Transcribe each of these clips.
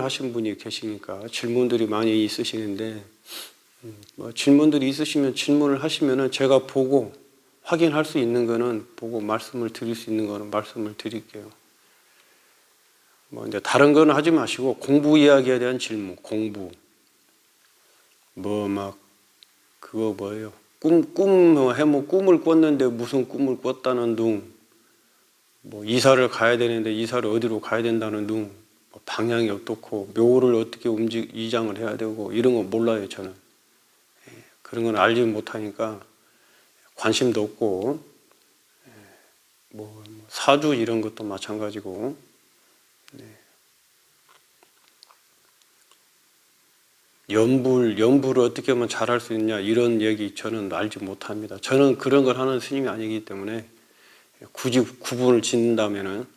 하신 분이 계시니까 질문들이 많이 있으시는데 뭐 질문들이 있으시면 질문을 하시면은 제가 보고 확인할 수 있는 거는 보고 말씀을 드릴 수 있는 거는 말씀을 드릴게요. 뭐 이제 다른 거는 하지 마시고 공부 이야기에 대한 질문, 공부. 뭐 막 그거 뭐예요? 꿈을 꿨는데 무슨 꿈을 꿨다는 둥. 뭐 이사를 가야 되는데 이사를 어디로 가야 된다는 둥. 뭐 방향이 어떻고 묘를 어떻게 이장을 해야 되고 이런 거 몰라요, 저는. 그런 건 알지 못하니까 관심도 없고 뭐 사주 이런 것도 마찬가지고 연불을 어떻게 하면 잘할 수 있냐 이런 얘기 저는 알지 못합니다. 저는 그런 걸 하는 스님이 아니기 때문에 굳이 구분을 짓는다면은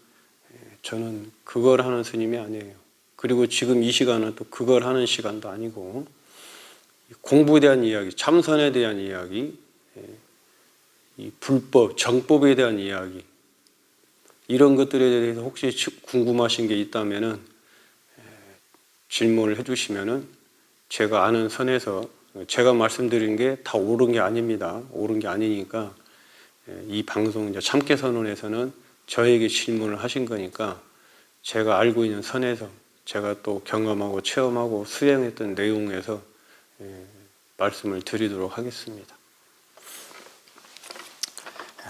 저는 그걸 하는 스님이 아니에요. 그리고 지금 이 시간은 또 그걸 하는 시간도 아니고 공부에 대한 이야기, 참선에 대한 이야기, 이 불법, 정법에 대한 이야기 이런 것들에 대해서 혹시 궁금하신 게 있다면은 질문을 해주시면은 제가 아는 선에서 제가 말씀드린 게 다 옳은 게 아닙니다. 옳은 게 아니니까 이 방송 이제 참깨 선언에서는 저에게 질문을 하신 거니까 제가 알고 있는 선에서 제가 또 경험하고 체험하고 수행했던 내용에서 말씀을 드리도록 하겠습니다.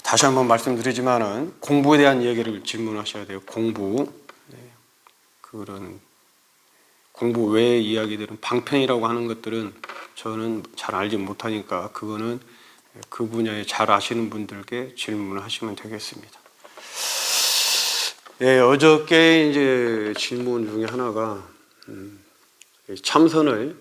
다시 한번 말씀드리지만은 공부에 대한 이야기를 질문하셔야 돼요. 공부. 그런 공부 외의 이야기들은 방편이라고 하는 것들은 저는 잘 알지 못하니까 그거는 그 분야에 잘 아시는 분들께 질문을 하시면 되겠습니다. 예, 어저께 이제 질문 중에 하나가 참선을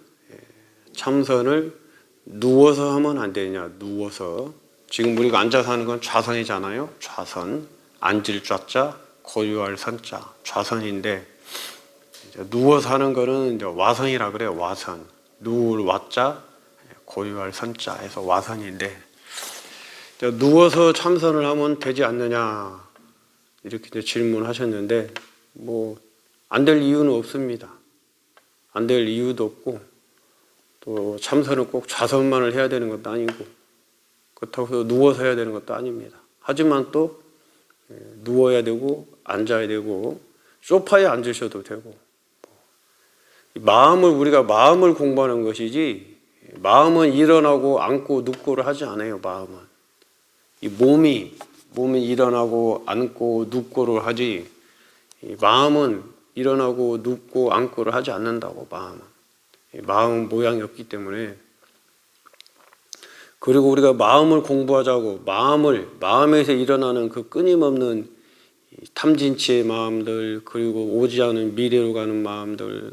누워서 하면 안 되냐? 누워서. 지금 우리가 앉아서 하는 건 좌선이잖아요. 좌선. 앉을 좌자, 고유할 선자. 좌선인데 누워서 하는 거는 이제 와선이라 그래요. 와선. 누울 와자, 고유할 선자 해서 와선인데 누워서 참선을 하면 되지 않느냐 이렇게 이제 질문하셨는데 뭐 안 될 이유는 없습니다. 안 될 이유도 없고 또 참선은 꼭 좌선만을 해야 되는 것도 아니고 그렇다고 해서 누워서 해야 되는 것도 아닙니다. 하지만 또 누워야 되고 앉아야 되고 소파에 앉으셔도 되고 우리가 마음을 공부하는 것이지 마음은 일어나고 앉고 눕고를 하지 않아요. 마음은 이 몸이 일어나고 앉고 눕고를 하지 마음은 일어나고 눕고 앉고를 하지 않는다고. 마음은 모양이 없기 때문에. 그리고 우리가 마음을 공부하자고 마음에서 일어나는 그 끊임없는 탐진치의 마음들, 그리고 오지 않은 미래로 가는 마음들,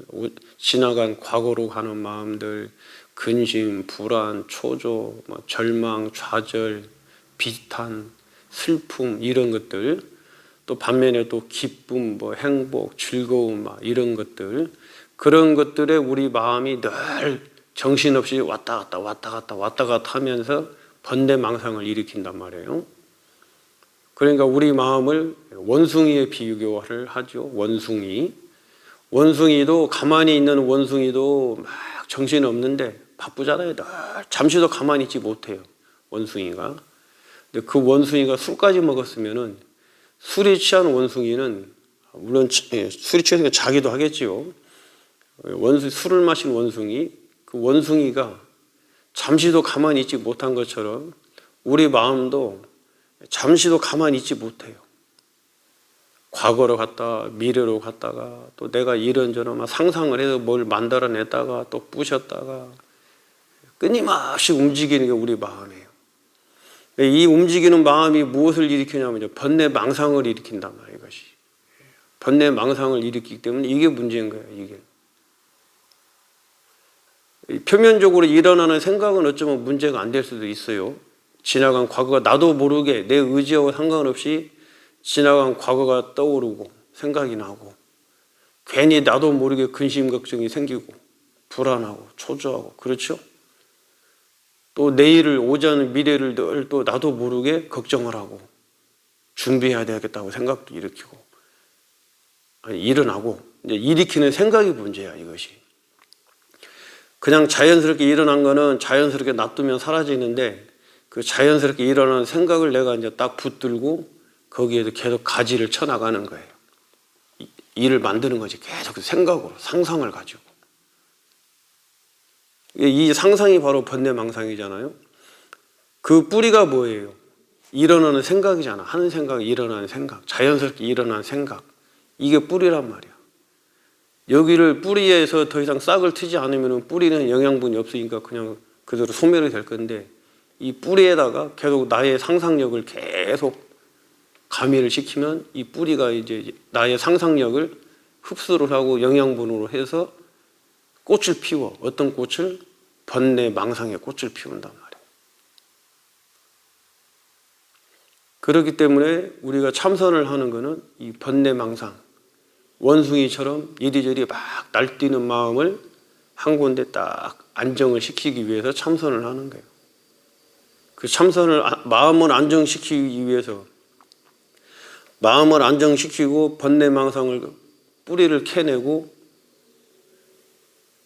지나간 과거로 가는 마음들, 근심, 불안, 초조, 절망, 좌절, 비탄, 슬픔 이런 것들, 또 반면에 또 기쁨, 행복, 즐거움 이런 것들, 그런 것들에 우리 마음이 늘 정신없이 왔다 갔다 하면서 번뇌망상을 일으킨단 말이에요. 그러니까 우리 마음을 원숭이에 비교를 하죠. 원숭이도 가만히 있는 원숭이도 막 정신 없는데 바쁘잖아요. 잠시도 가만히 있지 못해요. 원숭이가. 근데 그 원숭이가 술까지 먹었으면은 술에 취한 원숭이는 물론 술이 취해서 자기도 하겠지요. 술을 마신 원숭이, 그 원숭이가 잠시도 가만히 있지 못한 것처럼 우리 마음도 잠시도 가만히 있지 못해요. 과거로 갔다 미래로 갔다가 또 내가 이런저런 상상을 해서 뭘 만들어냈다가 또 부셨다가 끊임없이 움직이는 게 우리 마음이에요. 이 움직이는 마음이 무엇을 일으키냐면 번뇌망상을 일으킨단 말이에요. 이것이 번뇌망상을 일으키기 때문에 이게 문제인 거예요. 이게 표면적으로 일어나는 생각은 어쩌면 문제가 안 될 수도 있어요. 지나간 과거가 나도 모르게 내 의지하고 상관없이 지나간 과거가 떠오르고 생각이 나고 괜히 나도 모르게 근심 걱정이 생기고 불안하고 초조하고 그렇죠? 또 내일을 오지 않은 미래를 늘 또 나도 모르게 걱정을 하고 준비해야 되겠다고 생각도 일으키고 일어나고 이제 일으키는 생각이 문제야, 이것이. 그냥 자연스럽게 일어난 거는 자연스럽게 놔두면 사라지는데 그 자연스럽게 일어나는 생각을 내가 이제 딱 붙들고 거기에도 계속 가지를 쳐 나가는 거예요. 일을 만드는 거지. 계속 생각으로, 상상을 가지고. 이 상상이 바로 번뇌망상이잖아요. 그 뿌리가 뭐예요? 일어나는 생각이잖아. 하는 생각, 일어나는 생각. 자연스럽게 일어나는 생각. 이게 뿌리란 말이야. 여기를 뿌리에서 더 이상 싹을 트지 않으면 뿌리는 영양분이 없으니까 그냥 그대로 소멸이 될 건데 이 뿌리에다가 계속 나의 상상력을 계속 가미를 시키면 이 뿌리가 이제 나의 상상력을 흡수를 하고 영양분으로 해서 꽃을 피워. 어떤 꽃을? 번뇌 망상의 꽃을 피운단 말이에요. 그렇기 때문에 우리가 참선을 하는 것은 이 번뇌 망상, 원숭이처럼 이리저리 막 날뛰는 마음을 한 군데 딱 안정을 시키기 위해서 참선을 하는 거예요. 그 참선을 마음을 안정시키기 위해서 마음을 안정시키고 번뇌 망상을 뿌리를 캐내고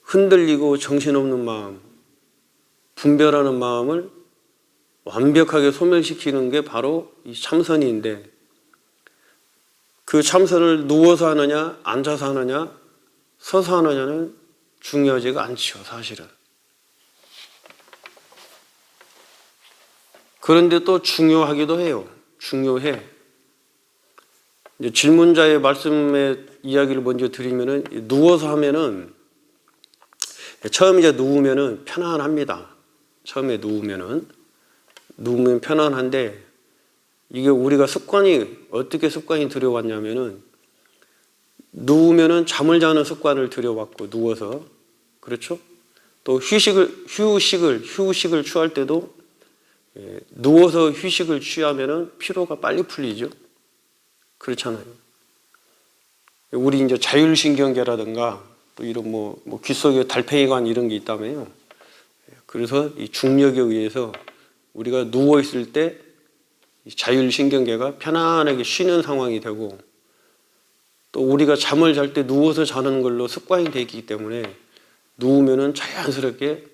흔들리고 정신없는 마음, 분별하는 마음을 완벽하게 소멸시키는 게 바로 이 참선인데 그 참선을 누워서 하느냐, 앉아서 하느냐, 서서 하느냐는 중요하지가 않죠, 사실은. 그런데 또 중요하기도 해요. 중요해. 이제 질문자의 말씀의 이야기를 먼저 드리면은 누워서 하면은 처음 이제 누우면은 편안합니다. 처음에 누우면 편안한데 이게 우리가 어떻게 습관이 들여왔냐면은 누우면은 잠을 자는 습관을 들여왔고 누워서 그렇죠? 또 휴식을 취할 때도 누워서 휴식을 취하면은 피로가 빨리 풀리죠. 그렇잖아요. 우리 이제 자율신경계라든가 또 이런 뭐 귀 속에 달팽이관 이런 게 있다며요. 그래서 이 중력에 의해서 우리가 누워 있을 때 자율신경계가 편안하게 쉬는 상황이 되고 또 우리가 잠을 잘 때 누워서 자는 걸로 습관이 되어 있기 때문에 누우면은 자연스럽게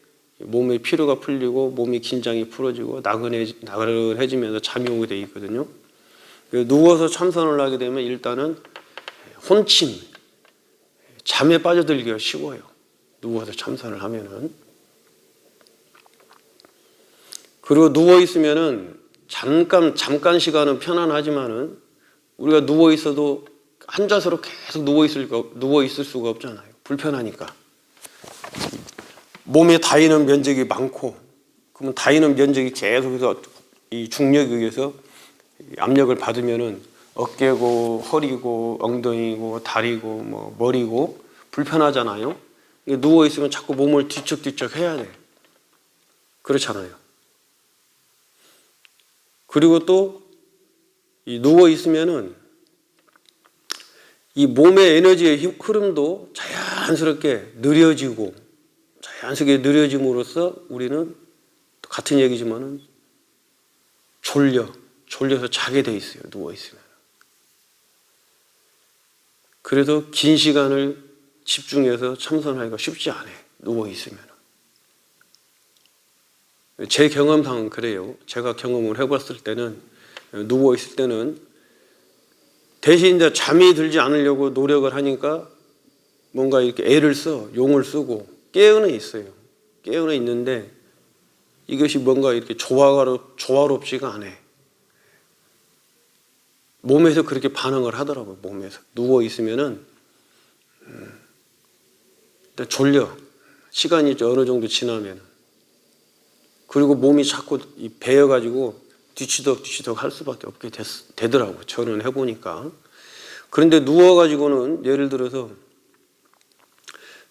몸의 피로가 풀리고 몸의 긴장이 풀어지고 나른해지면서 잠이 오게 되어 있거든요. 누워서 참선을 하게 되면 일단은 혼침, 잠에 빠져들기가 쉬워요. 누워서 참선을 하면은. 그리고 누워 있으면은 잠깐 시간은 편안하지만은 우리가 누워 있어도 한자세로 계속 누워 있을 수가 없잖아요. 불편하니까. 몸에 닿이는 면적이 많고, 그러면 닿이는 면적이 계속해서 이 중력에 의해서 압력을 받으면은 어깨고 허리고 엉덩이고 다리고 뭐 머리고 불편하잖아요. 누워 있으면 자꾸 몸을 뒤척뒤척 해야 돼. 그렇잖아요. 그리고 또 이 누워 있으면은 이 몸의 에너지의 흐름도 자연스럽게 느려짐으로써 우리는 같은 얘기지만은 졸려서 자게 돼 있어요. 누워 있으면. 그래서 긴 시간을 집중해서 참선하기가 쉽지 않아요. 누워 있으면. 제 경험상은 그래요. 제가 경험을 해봤을 때는 누워 있을 때는 대신 이제 잠이 들지 않으려고 노력을 하니까 뭔가 이렇게 용을 쓰고 깨어나 있어요. 깨어나 있는데 이것이 뭔가 이렇게 조화롭지가 않아요. 몸에서 그렇게 반응을 하더라고요. 몸에서 누워 있으면은 졸려. 시간이 어느 정도 지나면. 그리고 몸이 자꾸 베어가지고 뒤치덕 할 수밖에 없게 되더라고요. 저는 해보니까. 그런데 누워가지고는 예를 들어서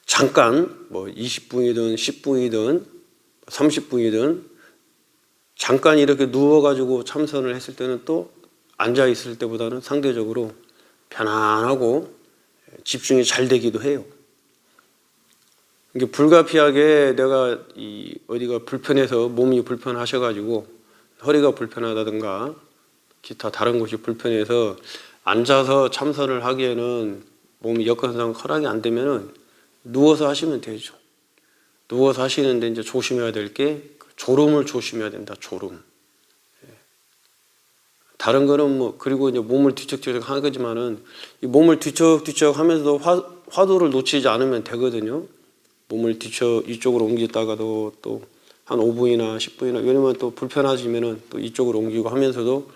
잠깐 20분이든 10분이든 30분이든 잠깐 이렇게 누워가지고 참선을 했을 때는 또 앉아 있을 때보다는 상대적으로 편안하고 집중이 잘 되기도 해요. 이게 불가피하게 내가 어디가 불편해서 몸이 불편하셔가지고 허리가 불편하다든가 기타 다른 곳이 불편해서 앉아서 참선을 하기에는 몸이 여건상 허락이 안 되면은 누워서 하시면 되죠. 누워서 하시는데 이제 조심해야 될 게 졸음을 조심해야 된다. 졸음. 다른 거는 뭐 그리고 이제 몸을 뒤척뒤척 하는 거지만은 이 몸을 뒤척뒤척 하면서도 화두를 놓치지 않으면 되거든요. 몸을 이쪽으로 옮겼다가도 또 한 5분이나 10분이나 왜냐면 또 불편하시면은 또 이쪽으로 옮기고 하면서도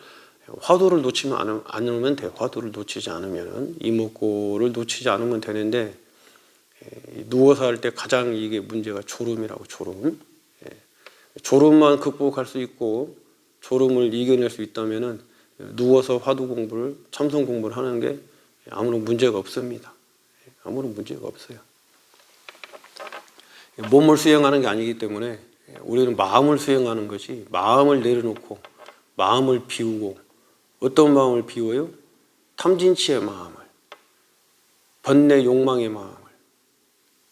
화두를 놓치면 않으면 돼요. 화두를 놓치지 않으면은 이목구를 놓치지 않으면 되는데 누워서 할 때 가장 이게 문제가 졸음이라고 졸음. 졸음만 극복할 수 있고 졸음을 이겨낼 수 있다면은 누워서 화두 공부를 참선 공부를 하는 게 아무런 문제가 없습니다. 아무런 문제가 없어요. 몸을 수행하는 게 아니기 때문에 우리는 마음을 수행하는 것이 마음을 내려놓고 마음을 비우고 어떤 마음을 비워요? 탐진치의 마음을 번뇌 욕망의 마음을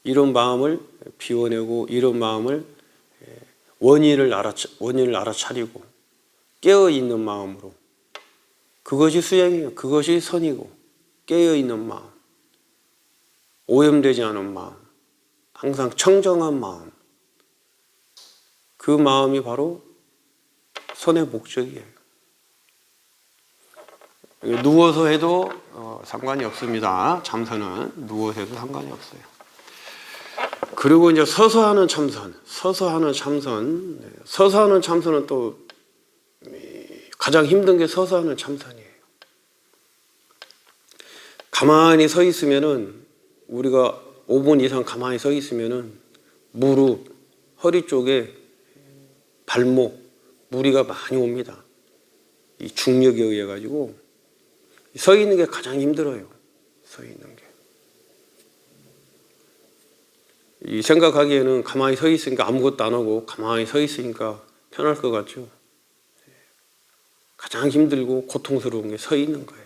이런 마음을 비워내고 이런 마음을 원인을 알아차리고 깨어있는 마음으로 그것이 수행이에요. 그것이 선이고 깨어있는 마음 오염되지 않은 마음 항상 청정한 마음 그 마음이 바로 선의 목적이에요. 누워서 해도 상관이 없습니다. 참선은 누워서 해도 상관이 없어요. 그리고 이제 서서 하는 참선, 서서 하는 참선은 또 가장 힘든 게 서서 하는 참선이에요. 가만히 서 있으면은 우리가 5분 이상 가만히 서 있으면은 무릎, 허리 쪽에 발목, 무리가 많이 옵니다. 이 중력에 의해 가지고 서 있는 게 가장 힘들어요. 서 있는 게. 이 생각하기에는 가만히 서 있으니까 아무것도 안 하고 가만히 서 있으니까 편할 것 같죠. 가장 힘들고 고통스러운 게 서 있는 거예요.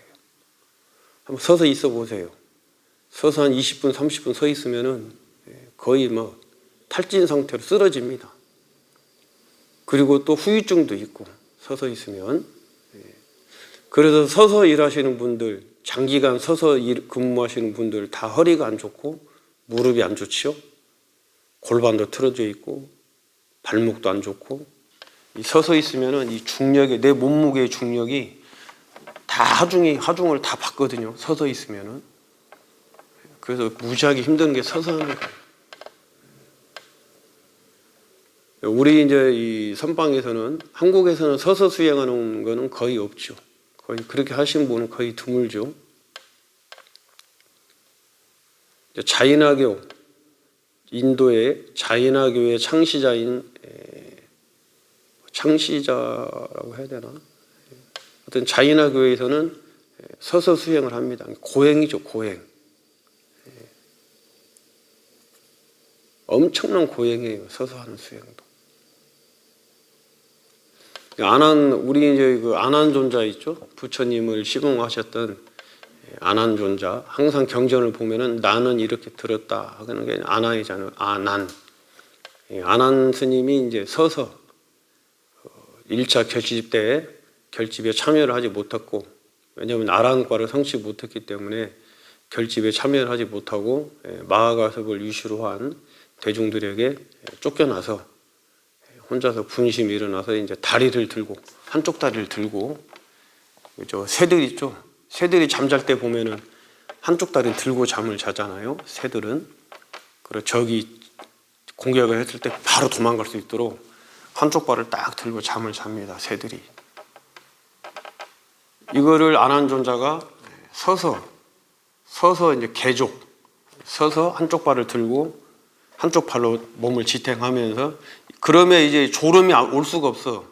한번 서서 있어 보세요. 서서 한 20분, 30분 서 있으면은 거의 뭐 탈진 상태로 쓰러집니다. 그리고 또 후유증도 있고 서서 있으면. 그래서 서서 일하시는 분들, 장기간 서서 근무하시는 분들 다 허리가 안 좋고 무릎이 안 좋지요. 골반도 틀어져 있고 발목도 안 좋고 서서 있으면은 이 중력이 내 몸무게의 중력이 다 하중을 다 받거든요. 서서 있으면은. 그래서 무지하게 힘든 게 서서 하는 거예요. 우리 이제 이 선방에서는 한국에서는 서서 수행하는 거는 거의 없죠. 거의 그렇게 하신 분은 거의 드물죠. 자인화교 인도의 자인화교의 창시자라고 해야 되나? 어떤 자인화교에서는 서서 수행을 합니다. 고행이죠, 고행. 엄청난 고행이에요, 서서 하는 수행도. 우리 이제 그 안한존자 있죠? 부처님을 시봉하셨던 안한존자. 항상 경전을 보면은 나는 이렇게 들었다 하는 게 안한이잖아요. 안한. 안한 스님이 이제 서서 1차 결집 때 결집에 참여를 하지 못했고, 왜냐하면 아란과를 성취 못했기 때문에 결집에 참여를 하지 못하고 마하가섭을 유시로 한 대중들에게 쫓겨나서 혼자서 분심이 일어나서 이제 다리를 들고 한쪽 다리를 들고 저 새들 있죠. 새들이 잠잘 때 보면은 한쪽 다리를 들고 잠을 자잖아요. 새들은. 그리고 적이 공격을 했을 때 바로 도망갈 수 있도록 한쪽 발을 딱 들고 잠을 잡니다. 새들이. 이거를 안한존자가 서서 이제 개족 서서 한쪽 발을 들고 한쪽 발로 몸을 지탱하면서 그러면 이제 졸음이 올 수가 없어.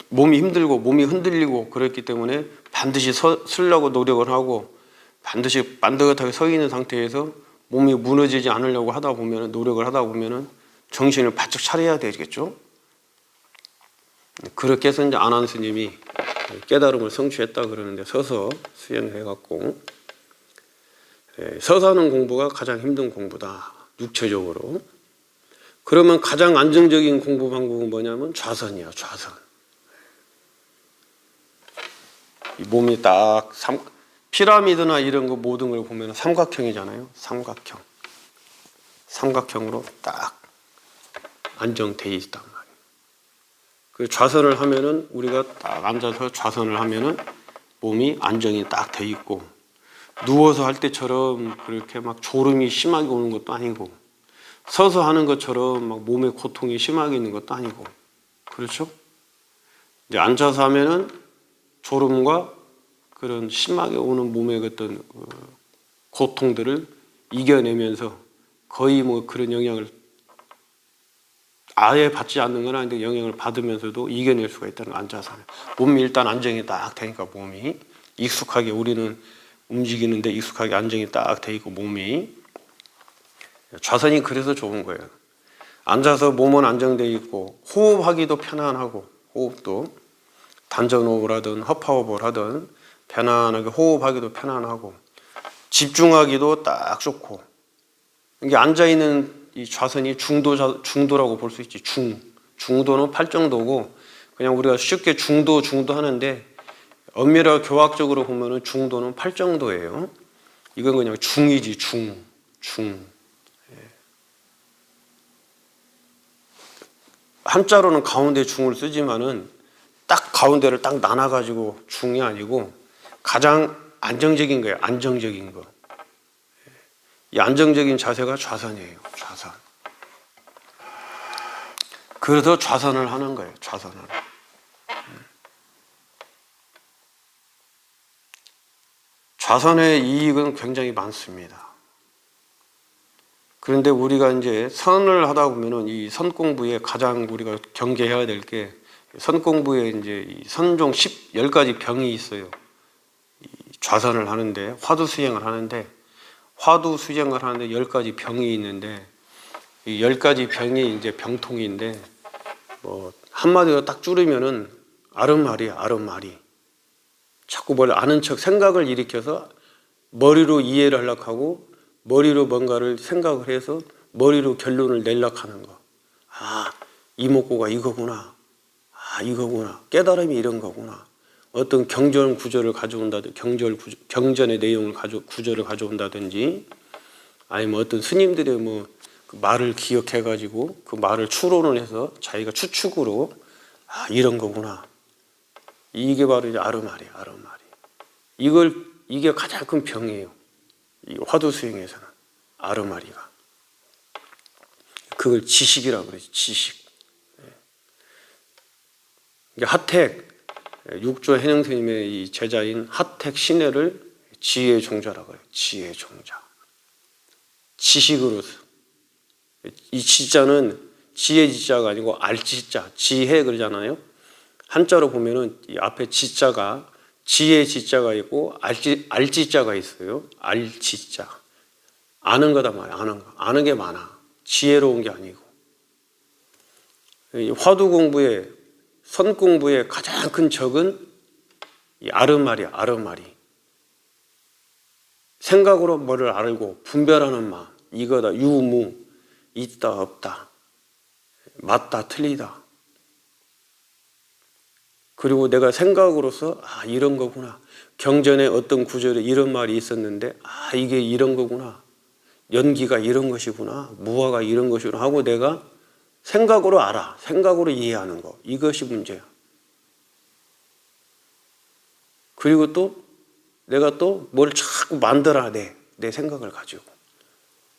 몸이 힘들고 몸이 흔들리고 그랬기 때문에 반드시 서려고 노력을 하고 반드시 반듯하게 서 있는 상태에서 몸이 무너지지 않으려고 하다 보면 노력을 하다 보면은 정신을 바짝 차려야 되겠죠. 그렇게 해서 이제 안한 스님이 깨달음을 성취했다 그러는데 서서 수행해갖고 서서 하는 공부가 가장 힘든 공부다. 육체적으로. 그러면 가장 안정적인 공부 방법은 뭐냐면 좌선이야. 좌선. 이 몸이 딱 피라미드나 이런 거 모든 걸 보면 삼각형이잖아요. 삼각형으로 딱 안정돼 있단 말이에요. 그 좌선을 하면은 우리가 딱 앉아서 좌선을 하면은 몸이 안정이 딱 돼 있고, 누워서 할 때처럼 그렇게 막 졸음이 심하게 오는 것도 아니고, 서서 하는 것처럼 막 몸에 고통이 심하게 있는 것도 아니고, 그렇죠? 근데 앉아서 하면은 졸음과 그런 심하게 오는 몸의 어떤 고통들을 이겨내면서 거의 뭐 그런 영향을 아예 받지 않는 건 아닌데 영향을 받으면서도 이겨낼 수가 있다는 거, 앉아서 하면. 몸이 일단 안정이 딱 되니까, 몸이 익숙하게, 우리는 움직이는데 익숙하게 안정이 딱 돼 있고, 몸이. 좌선이 그래서 좋은 거예요. 앉아서 몸은 안정돼 있고 호흡하기도 편안하고, 호흡도 단전호흡을 하든 허파호흡을 하든 편안하게 호흡하기도 편안하고, 집중하기도 딱 좋고. 이게 앉아있는 이 좌선이 중도라고 볼 수 있지. 중도는 팔 정도고, 그냥 우리가 쉽게 중도 하는데 엄밀하게 교학적으로 보면은 중도는 팔 정도예요. 이건 그냥 중이지. 중. 한자로는 가운데 중을 쓰지만은 딱 가운데를 딱 나눠가지고 중이 아니고 가장 안정적인 거예요. 안정적인 거. 이 안정적인 자세가 좌선이에요. 좌선. 그래서 좌선을 하는 거예요. 좌선을. 좌선의 이익은 굉장히 많습니다. 그런데 우리가 이제 선을 하다 보면은 이 선 공부에 가장 우리가 경계해야 될 게, 선 공부에 이제 이 선종 10가지 병이 있어요. 이 좌선을 하는데, 화두 수행을 하는데 10가지 병이 있는데, 이 10가지 병이 이제 병통인데, 뭐 한마디로 딱 줄이면은 아른말이야, 아른말이. 자꾸 뭘 아는 척 생각을 일으켜서 머리로 이해를 하려고 하고, 머리로 뭔가를 생각을 해서 머리로 결론을 내려고 하는 거. 아, 이목구가 이거구나. 아, 이거구나. 깨달음이 이런 거구나. 어떤 경전 구조를 가져온다든지, 경전의 내용을 구조를 가져온다든지, 아니면 어떤 스님들의 그 말을 기억해가지고 그 말을 추론을 해서 자기가 추측으로, 아, 이런 거구나. 이게 바로 이제 아르마리야, 아르마리. 이게 가장 큰 병이에요. 이 화두 수행에서는 아르마리가. 그걸 지식이라고 그러지, 지식. 이게 하택, 육조 해능 스님의 이 제자인 하택 신혜를 지혜의 종자라고 해요. 지혜의 종자. 지식으로서. 이 지자는 지혜 지자가 아니고 알지자, 지혜 그러잖아요. 한자로 보면은 이 앞에 지자가 지혜 지자가 있고 알지자가 있어요. 알지자. 아는 거다 말이야. 아는 거. 아는 게 많아. 지혜로운 게 아니고. 화두 공부에, 선 공부의 가장 큰 적은 이 아르마리야, 아르마리. 생각으로 뭐를 알고 분별하는 마음. 이거다, 유무. 있다, 없다. 맞다, 틀리다. 그리고 내가 생각으로서, 아, 이런 거구나. 경전에 어떤 구절에 이런 말이 있었는데, 아, 이게 이런 거구나. 연기가 이런 것이구나. 무화가 이런 것이구나 하고 내가 생각으로 알아. 생각으로 이해하는 거. 이것이 문제야. 그리고 또 내가 또 뭘 자꾸 만들어내. 내 생각을 가지고.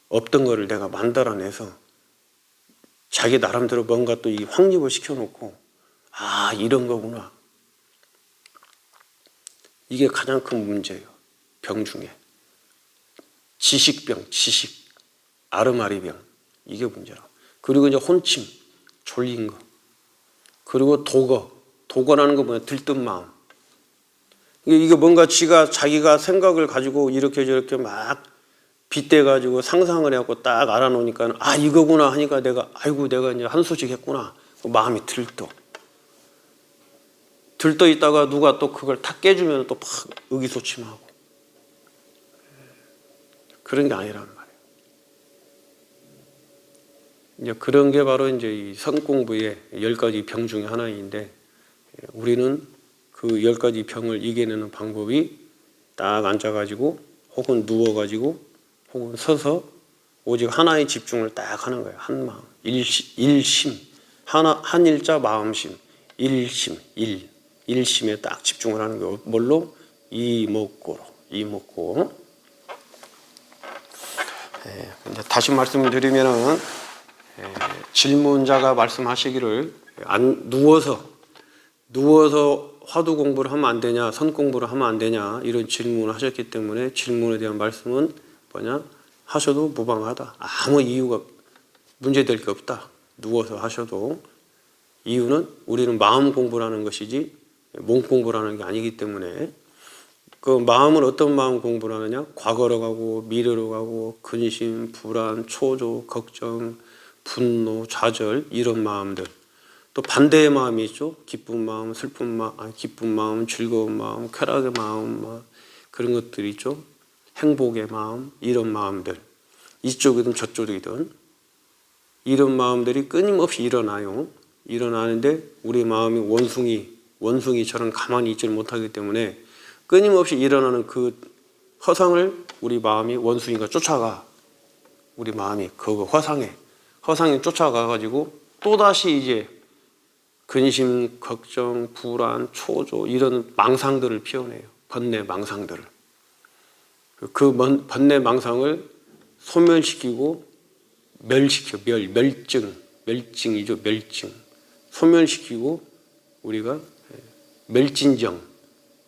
없던 거를 내가 만들어내서 자기 나름대로 뭔가 또 이 확립을 시켜놓고, 아, 이런 거구나. 이게 가장 큰 문제예요. 병 중에. 지식병, 지식. 아르마리병. 이게 문제라. 그리고 이제 혼침, 졸린 거. 그리고 도거. 도거라는 거 뭐냐? 들뜬 마음. 이게 뭔가 자기가 생각을 가지고 이렇게 저렇게 막 빗대가지고 상상을 해갖고 딱 알아놓으니까, 아, 이거구나 하니까 내가, 아이고, 내가 이제 한 소식 했구나. 마음이 들떠. 들떠 있다가 누가 또 그걸 탁 깨주면 또 막 의기소침하고. 그런 게 아니란 말이에요. 이제 그런 게 바로 이제 이 선공부의 10가지 병 중에 하나인데, 우리는 그 10가지 병을 이겨내는 방법이 딱 앉아가지고 혹은 누워가지고 혹은 서서 오직 하나의 집중을 딱 하는 거예요. 한 마음, 일심, 한 일자 마음심, 일심, 일심에 딱 집중을 하는 거예요. 뭘로? 이목구로. 다시 말씀을 드리면은 질문자가 말씀하시기를 누워서 화두 공부를 하면 안 되냐, 선 공부를 하면 안 되냐 이런 질문을 하셨기 때문에 질문에 대한 말씀은 뭐냐? 하셔도 무방하다. 아무 이유가 문제될 게 없다. 누워서 하셔도. 이유는 우리는 마음 공부라는 것이지 몸 공부라는 게 아니기 때문에. 그 마음은 어떤 마음 공부를 하느냐? 과거로 가고 미래로 가고 근심, 불안, 초조, 걱정, 분노, 좌절 이런 마음들. 또 반대의 마음이 있죠. 기쁜 마음, 기쁜 마음, 즐거운 마음, 쾌락의 마음, 그런 것들이 있죠. 행복의 마음, 이런 마음들. 이쪽이든 저쪽이든 이런 마음들이 끊임없이 일어나요. 일어나는데 우리 마음이 원숭이처럼 가만히 있지를 못하기 때문에 끊임없이 일어나는 그 허상을 우리 마음이 원숭이가 쫓아가. 우리 마음이 그 허상에 쫓아가가지고 또다시 이제 근심, 걱정, 불안, 초조 이런 망상들을 피워내요. 번뇌 망상들을. 그 번뇌 망상을 소멸시키고 멸증이죠. 멸증. 소멸시키고 우리가 멸진정,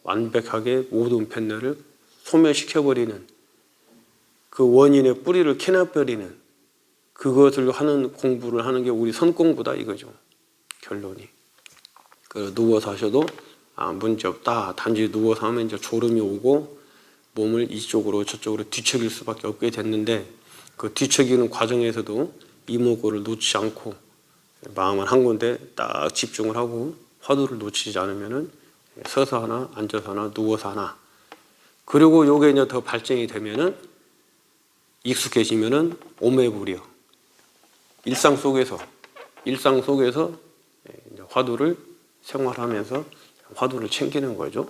완벽하게 모든 번뇌를 소멸시켜버리는 그 원인의 뿌리를 캐내버리는 그것을 하는 공부를 하는 게 우리 선공부다 이거죠. 결론이. 누워서 하셔도 문제 없다. 단지 누워서 하면 이제 졸음이 오고 몸을 이쪽으로 저쪽으로 뒤척일 수밖에 없게 됐는데 그 뒤척이는 과정에서도 이목구를 놓지 않고 마음을 한 군데 딱 집중을 하고 화두를 놓치지 않으면은 서서 하나, 앉아서 하나, 누워서 하나. 그리고 요게 이제 더 발전이 되면은 익숙해지면은 오매불이요. 일상 속에서 화두를 생활하면서 화두를 챙기는 거죠.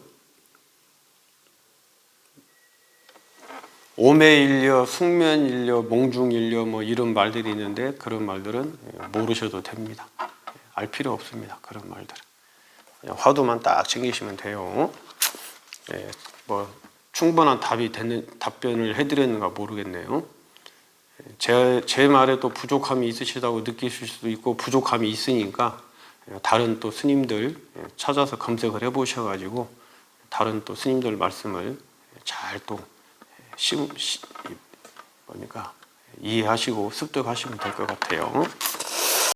오매일려, 숙면일려, 몽중일려 뭐 이런 말들이 있는데 그런 말들은 모르셔도 됩니다. 알 필요 없습니다. 그런 말들은. 화두만 딱 챙기시면 돼요. 뭐 충분한 답변을 해드렸는가 모르겠네요. 제 말에 또 부족함이 있으시다고 느끼실 수도 있고 부족함이 있으니까 다른 또 스님들 찾아서 검색을 해보셔가지고 다른 또 스님들 말씀을 잘 또 이해하시고 습득하시면 될 것 같아요.